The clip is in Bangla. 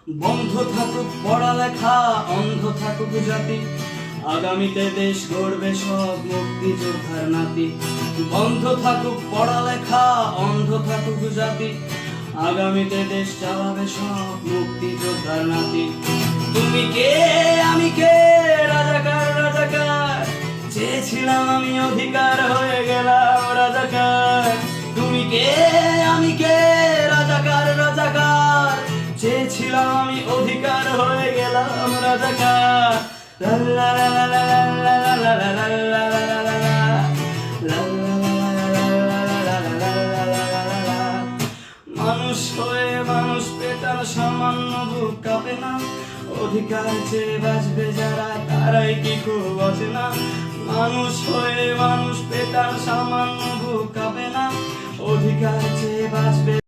বন্ধ থাকুক পড়ালেখা, অন্ধ থাকুক জাতি, আগামীতে দেশ গড়বে সব মুক্তিযোদ্ধার নাতি। বন্ধ থাকুক পড়ালেখা, অন্ধ থাকুক জাতি, আগামীতে দেশ চালাবে সব মুক্তিযোদ্ধার নাতি। তুমি কে আমি কে, রাজাকার রাজাকার, চেয়েছিলাম আমি অধিকার, হয়ে গেলাম রাজাকার। তুমি কে আমি কে, রাজাকার রাজাকার, চেয়েছিলাম আমি অধিকার, হয়ে গেলাম রাজাকার। লা লা লা লা লা লা লা লা লা লা লা লা লা লা লা। মানুষ হয়ে মানুষ পেটার সামান্য বুক কাঁপে না, অধিকার চেয়ে বাঁচবে যারা তারাই কি খুব অচেনা। মানুষ হয়ে মানুষ পেটার সামান্য বুক কাঁপে না, অধিকার চেয়ে বাঁচবে